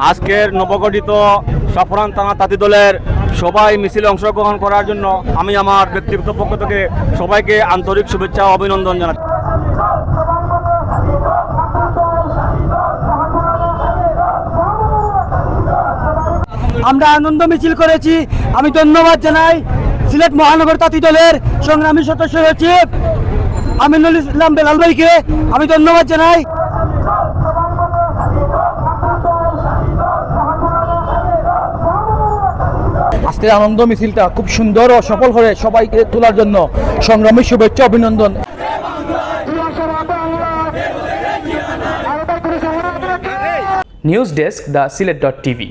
আজকের নবগঠিত সাফরান থানা তাঁতি দলের সবাই মিছিলে অংশগ্রহণ করার জন্য আমি আমার ব্যক্তিগত পক্ষ থেকে সবাইকে আন্তরিক শুভেচ্ছা ও অভিনন্দন জানাচ্ছি। আমরা আনন্দ মিছিল করেছি। আমি ধন্যবাদ জানাই সিলেট মহানগর তাঁতি দলের সংগ্রামী সদস্য সচিব আমিনুল ইসলাম বেলাল ভাইকে আমি ধন্যবাদ জানাই। আজকের আনন্দ মিছিলটা খুব সুন্দর ও সফল করে সবাইকে তোলার জন্য সংগ্রামী শুভেচ্ছা অভিনন্দন। News desk the সিলেট.টিভি।